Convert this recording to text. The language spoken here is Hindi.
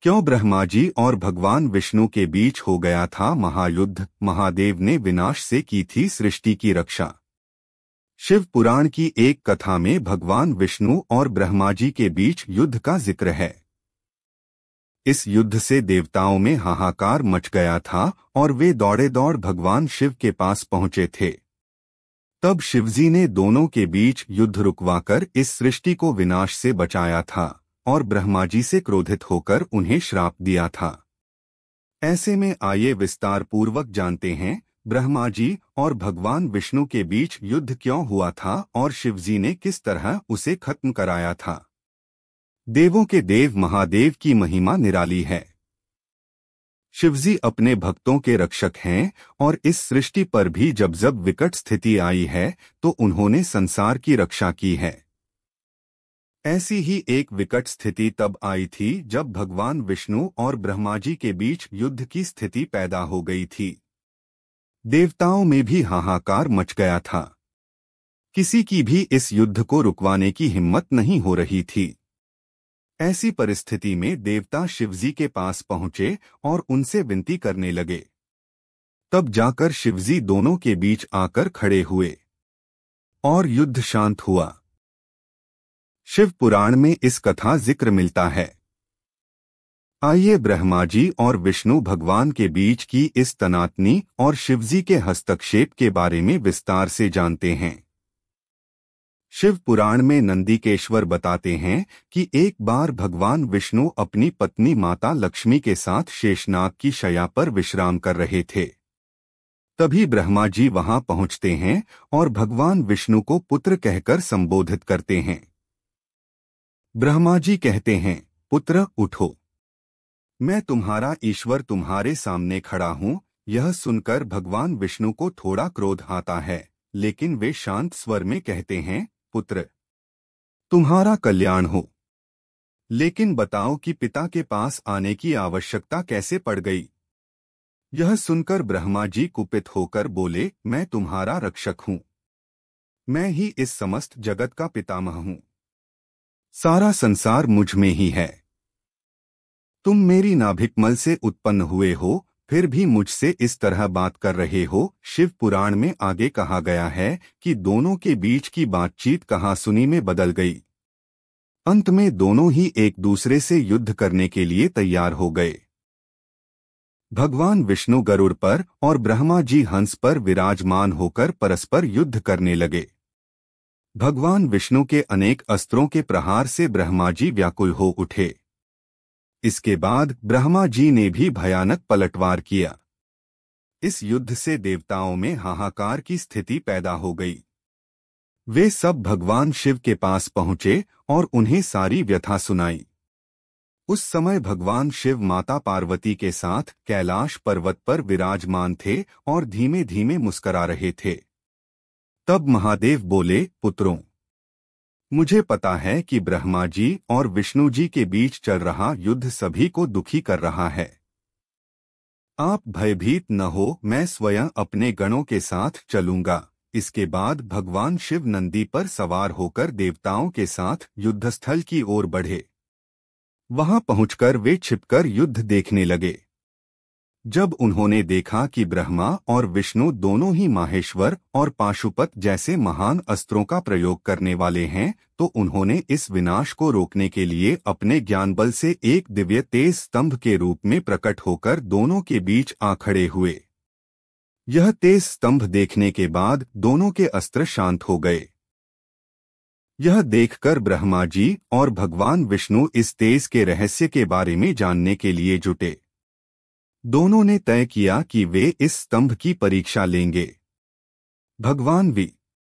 क्यों ब्रह्मा जी और भगवान विष्णु के बीच हो गया था महायुद्ध। महादेव ने विनाश से की थी सृष्टि की रक्षा। शिव पुराण की एक कथा में भगवान विष्णु और ब्रह्मा जी के बीच युद्ध का जिक्र है। इस युद्ध से देवताओं में हाहाकार मच गया था और वे दौड़े दौड़ भगवान शिव के पास पहुंचे थे। तब शिवजी ने दोनों के बीच युद्ध रुकवाकर इस सृष्टि को विनाश से बचाया था और ब्रह्मा जी से क्रोधित होकर उन्हें श्राप दिया था। ऐसे में आइए विस्तार पूर्वक जानते हैं ब्रह्मा जी और भगवान विष्णु के बीच युद्ध क्यों हुआ था और शिवजी ने किस तरह उसे खत्म कराया था। देवों के देव महादेव की महिमा निराली है। शिवजी अपने भक्तों के रक्षक हैं और इस सृष्टि पर भी जब जब विकट स्थिति आई है तो उन्होंने संसार की रक्षा की है। ऐसी ही एक विकट स्थिति तब आई थी जब भगवान विष्णु और ब्रह्मा जी के बीच युद्ध की स्थिति पैदा हो गई थी। देवताओं में भी हाहाकार मच गया था। किसी की भी इस युद्ध को रुकवाने की हिम्मत नहीं हो रही थी। ऐसी परिस्थिति में देवता शिवजी के पास पहुंचे और उनसे विनती करने लगे। तब जाकर शिवजी दोनों के बीच आकर खड़े हुए और युद्ध शांत हुआ। शिव पुराण में इस कथा जिक्र मिलता है। आइए ब्रह्मा जी और विष्णु भगवान के बीच की इस तनातनी और शिवजी के हस्तक्षेप के बारे में विस्तार से जानते हैं। शिव पुराण में नंदीकेश्वर बताते हैं कि एक बार भगवान विष्णु अपनी पत्नी माता लक्ष्मी के साथ शेषनाग की शैया पर विश्राम कर रहे थे। तभी ब्रह्मा जी वहां पहुंचते हैं और भगवान विष्णु को पुत्र कहकर संबोधित करते हैं। ब्रह्मा जी कहते हैं, पुत्र उठो, मैं तुम्हारा ईश्वर तुम्हारे सामने खड़ा हूं। यह सुनकर भगवान विष्णु को थोड़ा क्रोध आता है, लेकिन वे शांत स्वर में कहते हैं, पुत्र तुम्हारा कल्याण हो, लेकिन बताओ कि पिता के पास आने की आवश्यकता कैसे पड़ गई। यह सुनकर ब्रह्मा जी कुपित होकर बोले, मैं तुम्हारा रक्षक हूं, मैं ही इस समस्त जगत का पितामह हूं, सारा संसार मुझ में ही है। तुम मेरी नाभिकमल से उत्पन्न हुए हो, फिर भी मुझसे इस तरह बात कर रहे हो। शिव पुराण में आगे कहा गया है कि दोनों के बीच की बातचीत कहासुनी में बदल गई। अंत में दोनों ही एक दूसरे से युद्ध करने के लिए तैयार हो गए। भगवान विष्णु गरुड़ पर और ब्रह्मा जी हंस पर विराजमान होकर परस्पर युद्ध करने लगे। भगवान विष्णु के अनेक अस्त्रों के प्रहार से ब्रह्मा जी व्याकुल हो उठे। इसके बाद ब्रह्मा जी ने भी भयानक पलटवार किया। इस युद्ध से देवताओं में हाहाकार की स्थिति पैदा हो गई। वे सब भगवान शिव के पास पहुंचे और उन्हें सारी व्यथा सुनाई। उस समय भगवान शिव माता पार्वती के साथ कैलाश पर्वत पर विराजमान थे और धीमे धीमे मुस्करा रहे थे। तब महादेव बोले, पुत्रों, मुझे पता है कि ब्रह्मा जी और विष्णु जी के बीच चल रहा युद्ध सभी को दुखी कर रहा है। आप भयभीत न हो, मैं स्वयं अपने गणों के साथ चलूंगा। इसके बाद भगवान शिव नंदी पर सवार होकर देवताओं के साथ युद्धस्थल की ओर बढ़े। वहां पहुंचकर वे छिपकर युद्ध देखने लगे। जब उन्होंने देखा कि ब्रह्मा और विष्णु दोनों ही माहेश्वर और पाशुपत जैसे महान अस्त्रों का प्रयोग करने वाले हैं, तो उन्होंने इस विनाश को रोकने के लिए अपने ज्ञान बल से एक दिव्य तेज स्तंभ के रूप में प्रकट होकर दोनों के बीच आ खड़े हुए। यह तेज स्तंभ देखने के बाद दोनों के अस्त्र शांत हो गए। यह देखकर ब्रह्मा जी और भगवान विष्णु इस तेज के रहस्य के बारे में जानने के लिए जुटे। दोनों ने तय किया कि वे इस स्तंभ की परीक्षा लेंगे। भगवान